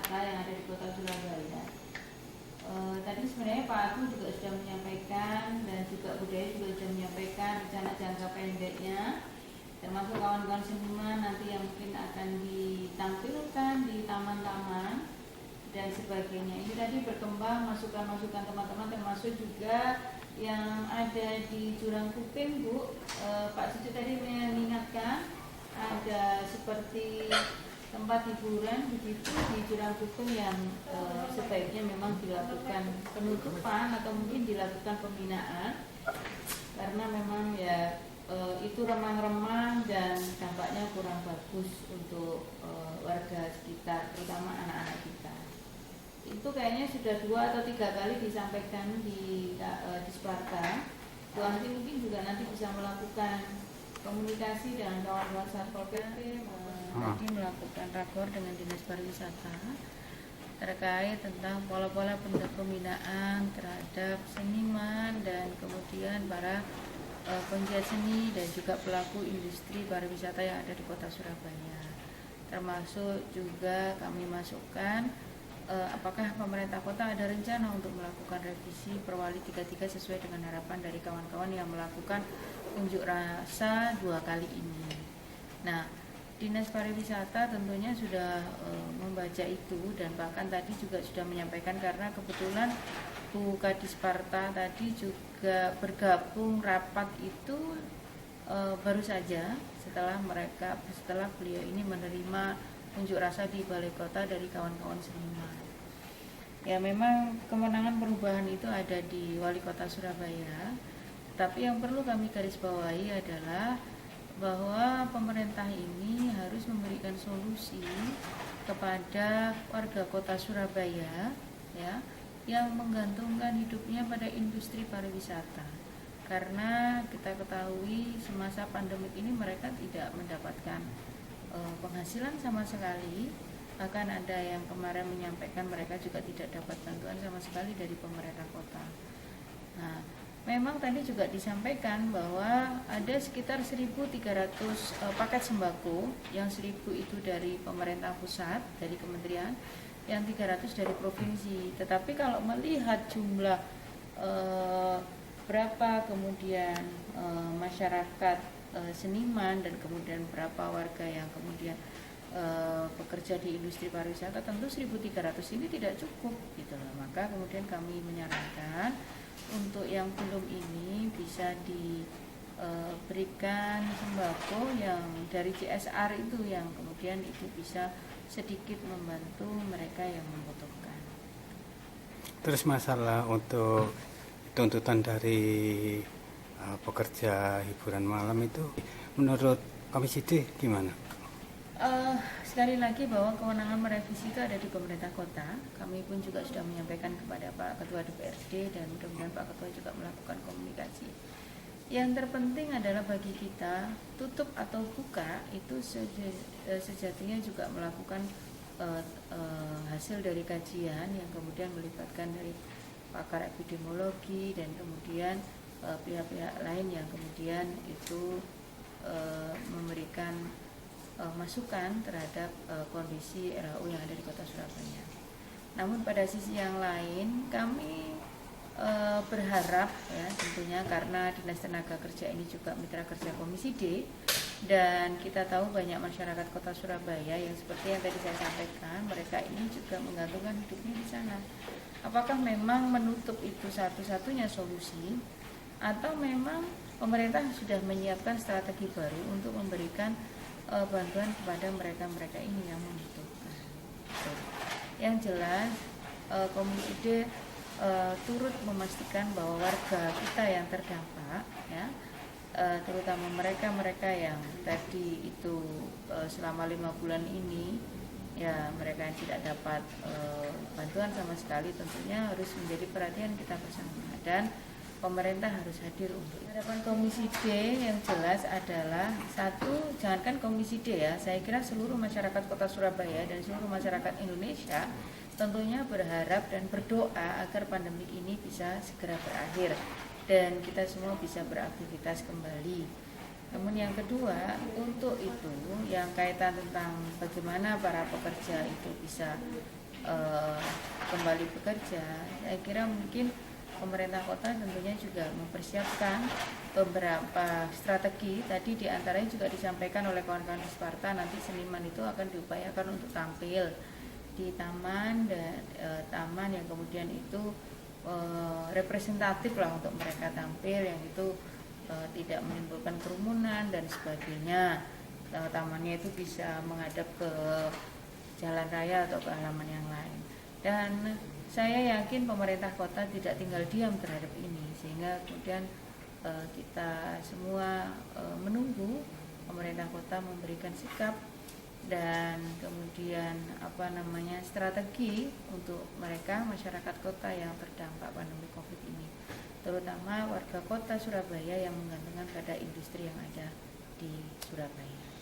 yang ada di Kota Surabaya. Tadi sebenarnya Pak Agung juga sudah menyampaikan dan juga Budaya juga sudah menyampaikan rencana jangka pendeknya, termasuk kawan-kawan seniman nanti yang mungkin akan ditampilkan di taman-taman dan sebagainya. Ini tadi berkembang masukan-masukan teman-teman, termasuk juga yang ada di Jurang Kuping, Bu. Pak Cucu tadi mengingatkan ada seperti tempat hiburan begitu di Jurang Kuping yang sebaiknya memang dilakukan penutupan atau mungkin dilakukan pembinaan, karena memang ya itu remang-remang dan dampaknya kurang bagus untuk warga sekitar, terutama anak-anak kita. Itu kayaknya sudah 2 atau 3 kali disampaikan di Sparta. Bu Anggi mungkin juga nanti bisa melakukan komunikasi dengan kawan-kawan Satpol PP, tadi melakukan rakor dengan Dinas Pariwisata terkait tentang pola-pola pembinaan terhadap seniman dan kemudian para penggiat seni dan juga pelaku industri pariwisata yang ada di Kota Surabaya. Termasuk juga kami masukkan apakah pemerintah kota ada rencana untuk melakukan revisi Perwali 33 sesuai dengan harapan dari kawan-kawan yang melakukan unjuk rasa 2 kali ini. Nah, Dinas Pariwisata tentunya sudah membaca itu dan bahkan tadi juga sudah menyampaikan, karena kebetulan Bu Kadis Sparta tadi juga bergabung rapat itu baru saja setelah beliau ini menerima unjuk rasa di Balai Kota dari kawan-kawan seniman. Ya, memang kemenangan perubahan itu ada di Wali Kota Surabaya, tapi yang perlu kami garis bawahi adalah bahwa pemerintah ini harus memberikan solusi kepada warga Kota Surabaya ya, yang menggantungkan hidupnya pada industri pariwisata. Karena kita ketahui semasa pandemik ini mereka tidak mendapatkan penghasilan sama sekali, bahkan ada yang kemarin menyampaikan mereka juga tidak dapat bantuan sama sekali dari pemerintah kota. Nah, memang tadi juga disampaikan bahwa ada sekitar 1.300 paket sembako, yang 1.000 itu dari pemerintah pusat, dari kementerian, yang 300 dari provinsi. Tetapi kalau melihat jumlah berapa kemudian masyarakat seniman dan kemudian berapa warga yang kemudian bekerja di industri pariwisata, tentu 1.300 ini tidak cukup gitu loh. Maka kemudian kami menyarankan untuk yang belum ini bisa diberikan sembako yang dari CSR itu, yang kemudian itu bisa sedikit membantu mereka yang membutuhkan. Terus masalah untuk tuntutan dari pekerja hiburan malam itu menurut Komisi D gimana? Sekali lagi bahwa kewenangan merevisi itu ada di pemerintah kota. Kami pun juga sudah menyampaikan kepada Pak Ketua DPRD dan mudah-mudahan Pak Ketua juga melakukan komunikasi. Yang terpenting adalah bagi kita, tutup atau buka itu sejatinya juga melakukan hasil dari kajian yang kemudian melibatkan dari pakar epidemiologi dan kemudian pihak-pihak lain yang kemudian itu memberikan masukan terhadap kondisi RAU yang ada di Kota Surabaya. Namun pada sisi yang lain kami berharap ya, tentunya karena Dinas Tenaga Kerja ini juga mitra kerja Komisi D, dan kita tahu banyak masyarakat Kota Surabaya yang seperti yang tadi saya sampaikan, mereka ini juga menggantungkan hidupnya di sana. Apakah memang menutup itu satu-satunya solusi, atau memang pemerintah sudah menyiapkan strategi baru untuk memberikan bantuan kepada mereka-mereka ini yang membutuhkan. Yang jelas Komisi D turut memastikan bahwa warga kita yang terdampak ya, terutama mereka-mereka yang tadi itu selama 5 bulan ini ya, mereka yang tidak dapat bantuan sama sekali, tentunya harus menjadi perhatian kita bersama, dan pemerintah harus hadir untuk harapan Komisi D yang jelas adalah satu, jangankan Komisi D ya, saya kira seluruh masyarakat Kota Surabaya dan seluruh masyarakat Indonesia tentunya berharap dan berdoa agar pandemik ini bisa segera berakhir dan kita semua bisa beraktivitas kembali. Kemudian yang kedua, untuk itu yang kaitan tentang bagaimana para pekerja itu bisa kembali bekerja, saya kira mungkin pemerintah kota tentunya juga mempersiapkan beberapa strategi. Tadi diantaranya juga disampaikan oleh kawan-kawan di Sparta, nanti seniman itu akan diupayakan untuk tampil di taman dan taman yang kemudian itu representatif lah untuk mereka tampil, yang itu tidak menimbulkan kerumunan dan sebagainya. Tamannya itu bisa menghadap ke jalan raya atau ke halaman yang lain. Dan saya yakin pemerintah kota tidak tinggal diam terhadap ini, sehingga kemudian kita semua menunggu pemerintah kota memberikan sikap dan kemudian strategi untuk mereka masyarakat kota yang terdampak pandemi Covid ini, terutama warga kota Surabaya yang menggantungkan pada industri yang ada di Surabaya.